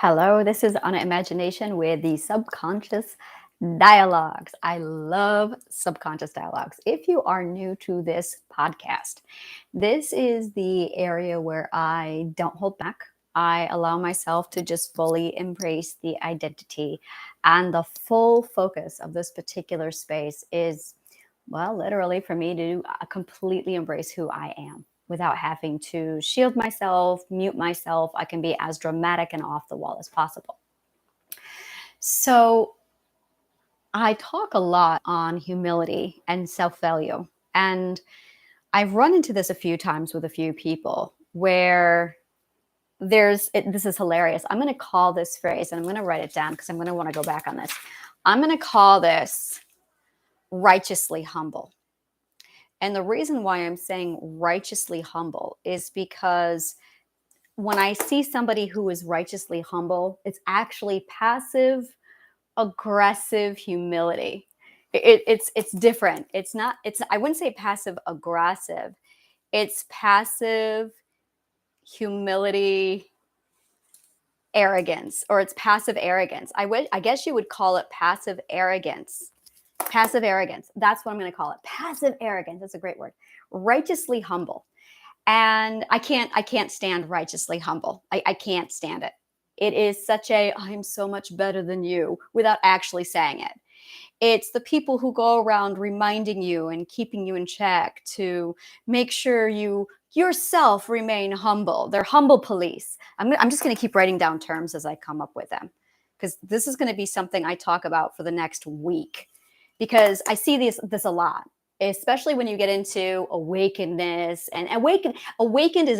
Hello, this is Anna Imagination with the subconscious dialogues. I love subconscious dialogues. If you are new to this podcast, this is the area where I don't hold back. I allow myself to just fully embrace the identity, and the full focus of this particular space is, well, literally for me to completely embrace who I am without having to shield myself, mute myself. I can be as dramatic and off the wall as possible. So, I talk a lot on humility and self value. And I've run into this a few times with a few people where this is hilarious. I'm going to call this phrase, and I'm going to write it down because I'm going to want to go back on this. I'm going to call this righteously humble. And the reason why I'm saying righteously humble is because when I see somebody who is righteously humble, it's actually passive aggressive humility. It's different. It's not. It's I wouldn't say passive aggressive. It's passive humility arrogance, or it's passive arrogance. I guess you would call it passive arrogance. Passive arrogance. That's what I'm going to call it. Passive arrogance. That's a great word. Righteously humble. And I can't stand righteously humble. I can't stand it. It is such a I'm so much better than you without actually saying it. It's the people who go around reminding you and keeping you in check to make sure you yourself remain humble. They're humble police. I'm just going to keep writing down terms as I come up with them, because this is going to be something I talk about for the next week, because I see this a lot, especially when you get into awakenedness. And awakened is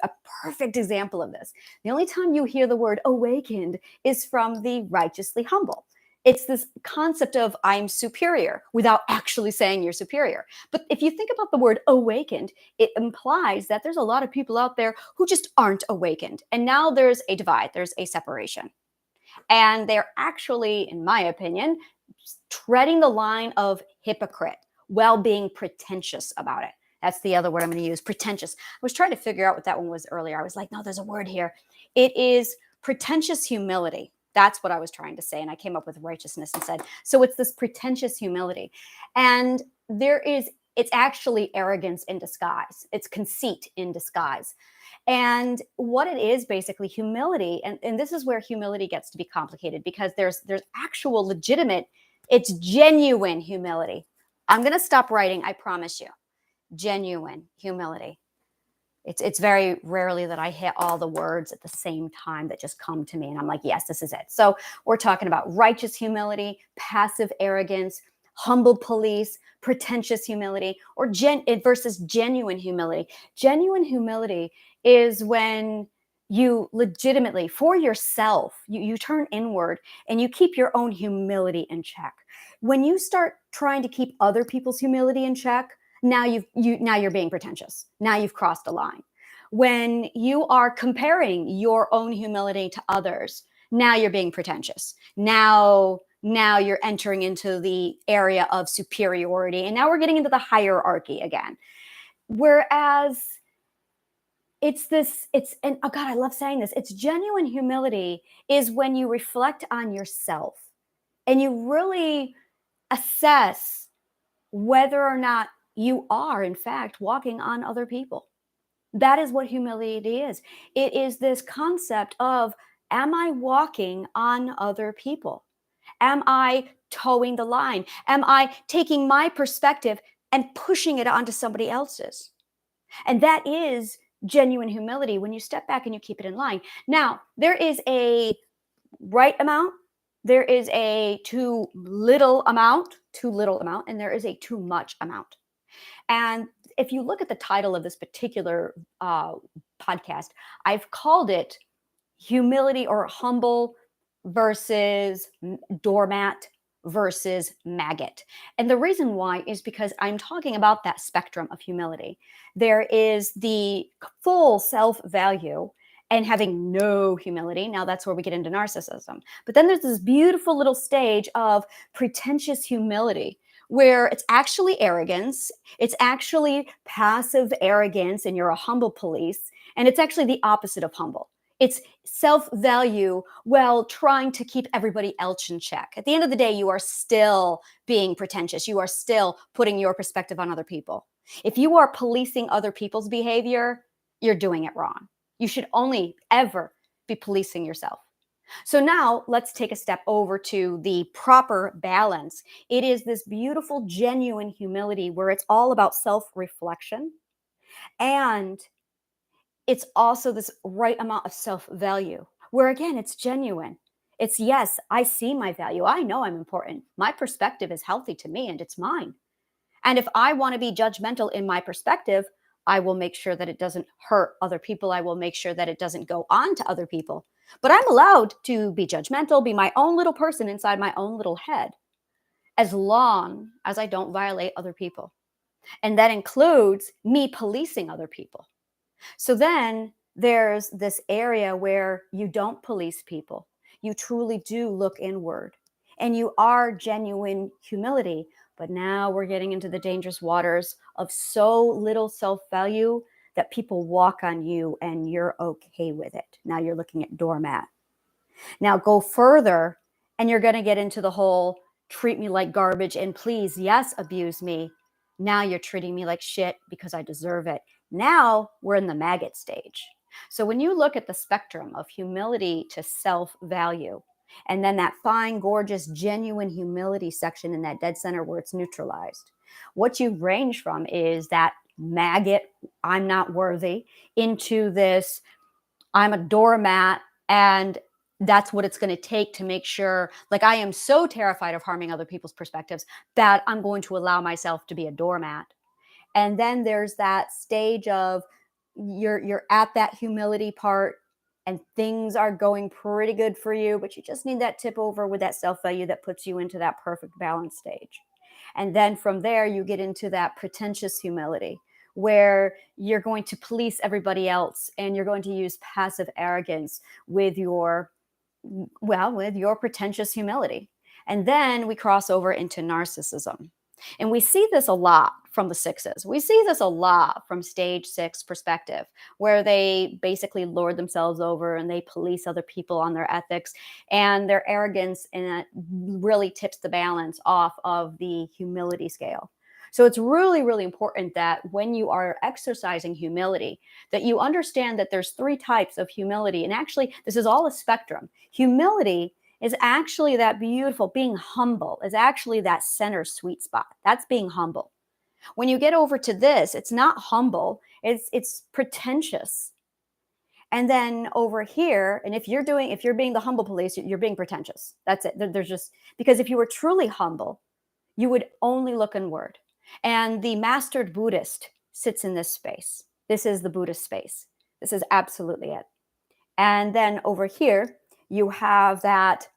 a perfect example of this. The only time you hear the word awakened is from the righteously humble. It's this concept of I'm superior without actually saying you're superior. But if you think about the word awakened, it implies that there's a lot of people out there who just aren't awakened. And now there's a divide, there's a separation. And they're actually, in my opinion, treading the line of hypocrite while being pretentious about it. That's the other word I'm going to use, pretentious. I was trying to figure out what that one was earlier. I was like, no, there's a word here. It is pretentious humility. That's what I was trying to say. And I came up with righteousness instead. So it's this pretentious humility. And it's actually arrogance in disguise. It's conceit in disguise. And what it is basically humility. And this is where humility gets to be complicated, because there's actual legitimate, it's genuine humility. I'm going to stop writing. I promise you. Genuine humility. It's very rarely that I hit all the words at the same time that just come to me. And I'm like, yes, this is it. So we're talking about righteous humility, passive arrogance, humble police, pretentious humility, or versus genuine humility. Genuine humility is when you legitimately, for yourself, you turn inward and you keep your own humility in check. When you start trying to keep other people's humility in check, now you're being pretentious. Now you've crossed a line. When you are comparing your own humility to others, now you're being pretentious. Now you're entering into the area of superiority, and now we're getting into the hierarchy again. Whereas and oh God, I love saying this. It's genuine humility is when you reflect on yourself and you really assess whether or not you are, in fact, walking on other people. That is what humility is. It is this concept of, am I walking on other people? Am I towing the line? Am I taking my perspective and pushing it onto somebody else's? And that is genuine humility, when you step back and you keep it in line. Now, there is a right amount, there is a too little amount, and there is a too much amount. And if you look at the title of this particular podcast, I've called it humility, or humble versus doormat versus maggot. And the reason why is because I'm talking about that spectrum of humility. There is the full self-value and having no humility. Now that's where we get into narcissism. But then there's this beautiful little stage of pretentious humility, where it's actually arrogance, it's actually passive arrogance, and you're a humble police, and it's actually the opposite of humble. It's self-value while trying to keep everybody else in check. At the end of the day, you are still being pretentious. You are still putting your perspective on other people. If you are policing other people's behavior, you're doing it wrong. You should only ever be policing yourself. So now let's take a step over to the proper balance. It is this beautiful, genuine humility where it's all about self reflection, and it's also this right amount of self value, where again, it's genuine. It's yes, I see my value. I know I'm important. My perspective is healthy to me and it's mine. And if I want to be judgmental in my perspective, I will make sure that it doesn't hurt other people. I will make sure that it doesn't go on to other people. But I'm allowed to be judgmental, be my own little person inside my own little head, as long as I don't violate other people. And that includes me policing other people. So then there's this area where you don't police people. You truly do look inward and you are genuine humility. But now we're getting into the dangerous waters of so little self value that people walk on you and you're okay with it. Now you're looking at doormat. Now go further and you're going to get into the whole treat me like garbage and please, yes, abuse me. Now you're treating me like shit because I deserve it. Now we're in the maggot stage. So when you look at the spectrum of humility to self value, and then that fine, gorgeous, genuine humility section in that dead center where it's neutralized, what you range from is that maggot, I'm not worthy, into this I'm a doormat, and that's what it's going to take to make sure, like, I am so terrified of harming other people's perspectives that I'm going to allow myself to be a doormat. And then there's that stage of you're at that humility part and things are going pretty good for you, but you just need that tip over with that self-value that puts you into that perfect balance stage. And then from there you get into that pretentious humility where you're going to police everybody else and you're going to use passive arrogance with your, well, with your pretentious humility. And then we cross over into narcissism. And we see this a lot from the sixes. We see this a lot from stage six perspective, where they basically lord themselves over and they police other people on their ethics and their arrogance, and that really tips the balance off of the humility scale. So it's really, really important that when you are exercising humility, that you understand that there's three types of humility. And actually, this is all a spectrum. Humility is actually that beautiful being humble, is actually that center sweet spot. That's being humble. When you get over to this, it's not humble, it's pretentious. And then over here, and if you're being the humble police, you're being pretentious. That's it. There's just, because if you were truly humble, you would only look inward. And the mastered Buddhist sits in this space. This is the Buddhist space. This is absolutely it. And then over here, you have that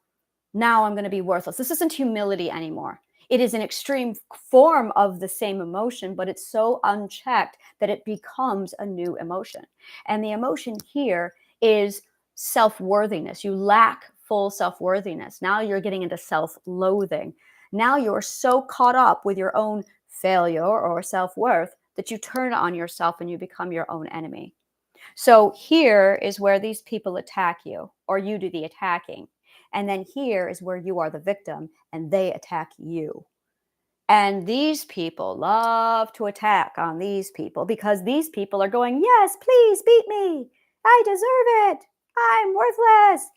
now I'm going to be worthless. This isn't humility anymore. It is an extreme form of the same emotion, but it's so unchecked that it becomes a new emotion. And the emotion here is self-worthiness. You lack full self-worthiness. Now you're getting into self-loathing. Now you're so caught up with your own failure or self-worth that you turn on yourself and you become your own enemy. So here is where these people attack you, or you do the attacking. And then here is where you are the victim and they attack you. And these people love to attack on these people because these people are going, yes, please beat me. I deserve it. I'm worthless.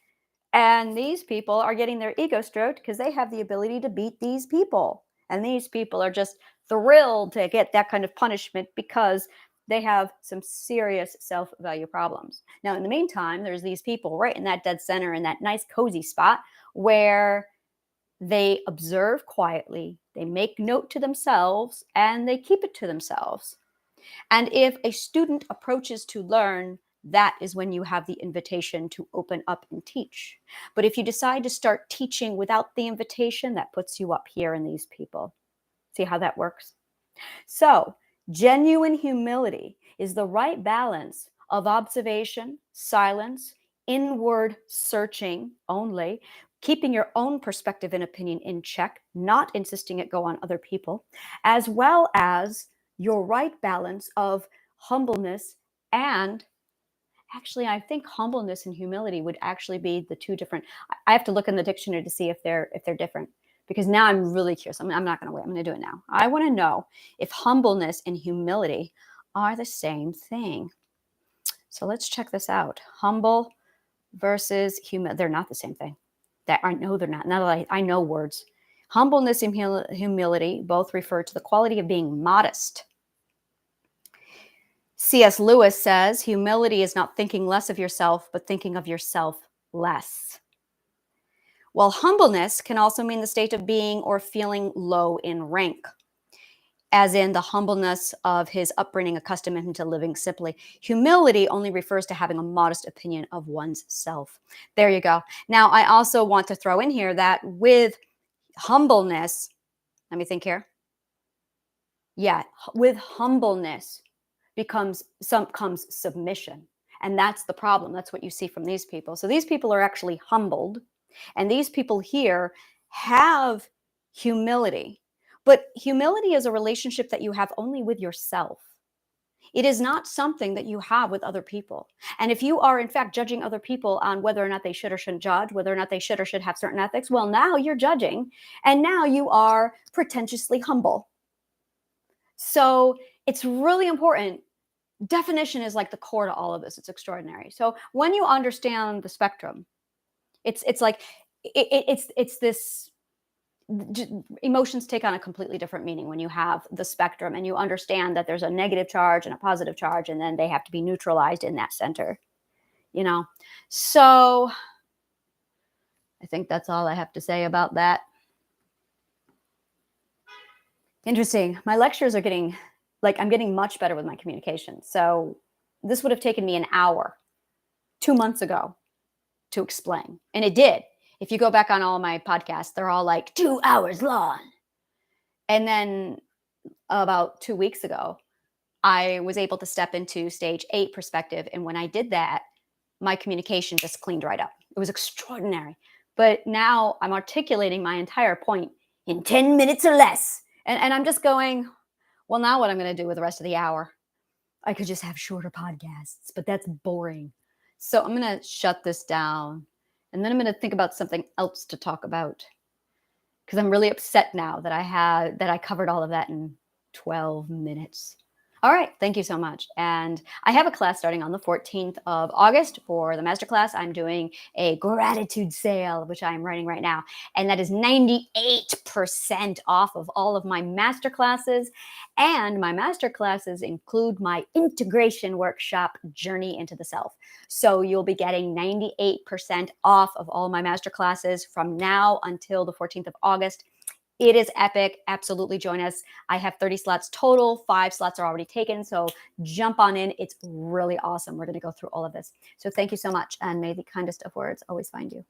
And these people are getting their ego stroked because they have the ability to beat these people. And these people are just thrilled to get that kind of punishment because they have some serious self-value problems. Now, in the meantime, there's these people right in that dead center in that nice cozy spot where they observe quietly, they make note to themselves, and they keep it to themselves. And if a student approaches to learn, that is when you have the invitation to open up and teach. But if you decide to start teaching without the invitation, that puts you up here in these people. See how that works? So, genuine humility is the right balance of observation, silence, inward searching only, keeping your own perspective and opinion in check, not insisting it go on other people, as well as your right balance of humbleness and Actually, I think humbleness and humility would actually be the two different. I have to look in the dictionary to see if they're different, because now I'm really curious. I'm not going to wait. I'm going to do it now. I want to know if humbleness and humility are the same thing. So let's check this out. Humble versus humility. They're not the same thing. That I know they're not. Now that I know words. Humbleness and humility both refer to the quality of being modest. C.S. Lewis says humility is not thinking less of yourself, but thinking of yourself less. While humbleness can also mean the state of being or feeling low in rank, as in the humbleness of his upbringing accustomed him to living simply. Humility only refers to having a modest opinion of one's self. There you go. Now, I also want to throw in here that with humbleness, let me think here. Yeah, with humbleness comes submission. And that's the problem. That's what you see from these people. So these people are actually humbled. And these people here have humility. But humility is a relationship that you have only with yourself. It is not something that you have with other people. And if you are, in fact, judging other people on whether or not they should or shouldn't judge, whether or not they should or should have certain ethics, well, now you're judging. And now you are pretentiously humble. So it's really important. Definition is like the core to all of this. It's extraordinary. So when you understand the spectrum, it's like it's this emotions take on a completely different meaning when you have the spectrum and you understand that there's a negative charge and a positive charge, and then they have to be neutralized in that center, you know. So I think that's all I have to say about that. Interesting. My lectures are getting, like, I'm getting much better with my communication. So this would have taken me an hour 2 months ago to explain. And it did. If you go back on all my podcasts, they're all like 2 hours long. And then about 2 weeks ago, I was able to step into stage 8 perspective. And when I did that, my communication just cleaned right up. It was extraordinary. But now I'm articulating my entire point in 10 minutes or less. And I'm just going, well, now what I'm going to do with the rest of the hour? I could just have shorter podcasts, but that's boring. So I'm going to shut this down, and then I'm going to think about something else to talk about, because I'm really upset now that I covered all of that in 12 minutes. All right. Thank you so much. And I have a class starting on the 14th of August for the masterclass. I'm doing a gratitude sale, which I'm writing right now. And that is 98% off of all of my masterclasses. And my masterclasses include my integration workshop, Journey into the Self. So you'll be getting 98% off of all my masterclasses from now until the 14th of August. It is epic. Absolutely join us. I have 30 slots total. 5 slots are already taken. So jump on in. It's really awesome. We're going to go through all of this. So thank you so much. And may the kindest of words always find you.